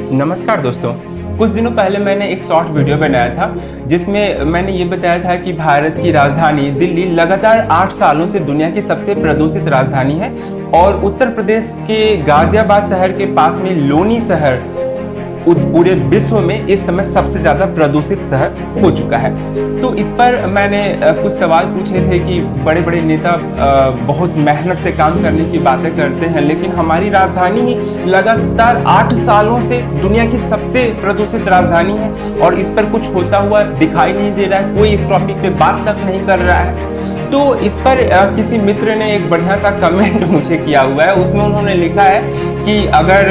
नमस्कार दोस्तों। कुछ दिनों पहले मैंने एक शॉर्ट वीडियो बनाया था जिसमें मैंने ये बताया था कि भारत की राजधानी दिल्ली लगातार 8 सालों से दुनिया की सबसे प्रदूषित राजधानी है और उत्तर प्रदेश के गाजियाबाद शहर के पास में लोनी शहर पूरे विश्व में इस समय सबसे ज्यादा प्रदूषित शहर हो चुका है। तो इस पर मैंने कुछ सवाल पूछे थे कि बड़े बड़े नेता बहुत मेहनत से काम करने की बातें करते हैं, लेकिन हमारी राजधानी ही लगातार 8 सालों से दुनिया की सबसे प्रदूषित राजधानी है और इस पर कुछ होता हुआ दिखाई नहीं दे रहा है। कोई इस टॉपिक पे बात तक नहीं कर रहा है। तो इस पर किसी मित्र ने एक बढ़िया सा कमेंट मुझे किया हुआ है। उसमें उन्होंने लिखा है कि अगर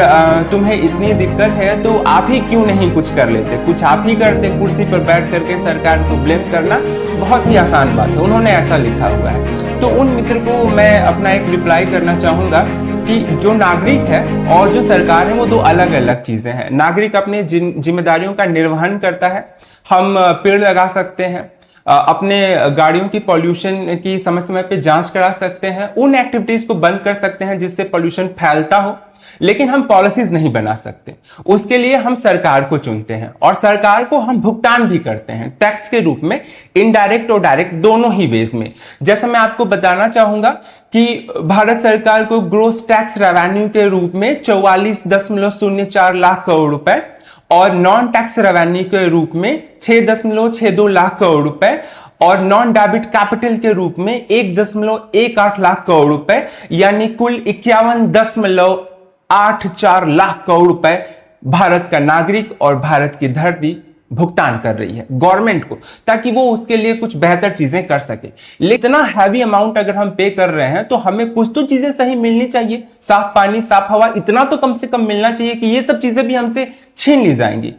तुम्हें इतनी दिक्कत है तो आप ही क्यों नहीं कुछ कर लेते, कुछ आप ही करते। कुर्सी पर बैठ करके सरकार को ब्लेम करना बहुत ही आसान बात है, उन्होंने ऐसा लिखा हुआ है। तो उन मित्र को मैं अपना एक रिप्लाई करना चाहूँगा कि जो नागरिक है और जो सरकार है वो दो अलग अलग चीज़ें हैं। नागरिक अपनी जिम्मेदारियों का निर्वहन करता है। हम पेड़ लगा सकते हैं, अपने गाड़ियों की पॉल्यूशन की समय समय पे जांच करा सकते हैं, उन एक्टिविटीज को बंद कर सकते हैं जिससे पॉल्यूशन फैलता हो, लेकिन हम पॉलिसीज नहीं बना सकते। उसके लिए हम सरकार को चुनते हैं और सरकार को हम भुगतान भी करते हैं टैक्स के रूप में, इनडायरेक्ट और डायरेक्ट दोनों ही वेज में। जैसा मैं आपको बताना चाहूंगा कि भारत सरकार को ग्रोस टैक्स रेवेन्यू के रूप में 44.04 लाख करोड़ रुपए और नॉन टैक्स रेवेन्यू के रूप में 6.62 लाख करोड़ रुपए और नॉन डेबिट कैपिटल के रूप में 1.18 लाख करोड़ रुपए, यानी कुल 51.84 लाख करोड़ रुपए भारत का नागरिक और भारत की धरती भुगतान कर रही है गवर्नमेंट को, ताकि वो उसके लिए कुछ बेहतर चीजें कर सके। लेकिन इतना हैवी अमाउंट अगर हम पे कर रहे हैं तो हमें कुछ तो चीजें सही मिलनी चाहिए। साफ पानी, साफ हवा, इतना तो कम से कम मिलना चाहिए कि ये सब चीजें भी हमसे छीन ली जाएंगी।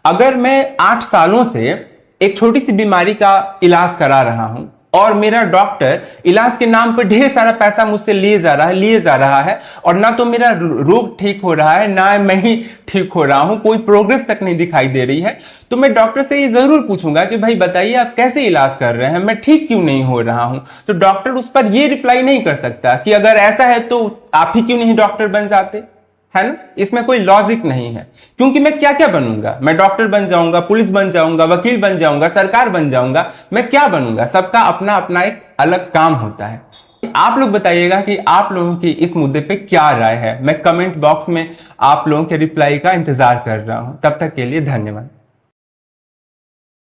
अगर मैं 8 सालों से एक छोटी सी बीमारी का इलाज करा रहा हूं और मेरा डॉक्टर इलाज के नाम पर ढेर सारा पैसा मुझसे लिए जा रहा है और ना तो मेरा रोग ठीक हो रहा है, ना मैं ही ठीक हो रहा हूं, कोई प्रोग्रेस तक नहीं दिखाई दे रही है, तो मैं डॉक्टर से ये जरूर पूछूंगा कि भाई बताइए आप कैसे इलाज कर रहे हैं, मैं ठीक क्यों नहीं हो रहा हूं। तो डॉक्टर उस पर ये रिप्लाई नहीं कर सकता कि अगर ऐसा है तो आप ही क्यों नहीं डॉक्टर बन जाते, है ना। इसमें कोई लॉजिक नहीं है, क्योंकि मैं क्या क्या बनूंगा, मैं डॉक्टर बन जाऊंगा, पुलिस बन जाऊंगा, वकील बन जाऊंगा, सरकार बन जाऊंगा, मैं क्या बनूंगा। सबका अपना अपना एक अलग काम होता है। आप लोग बताइएगा कि आप लोगों की इस मुद्दे पे क्या राय है। मैं कमेंट बॉक्स में आप लोगों के रिप्लाई का इंतजार कर रहा हूं। तब तक के लिए धन्यवाद।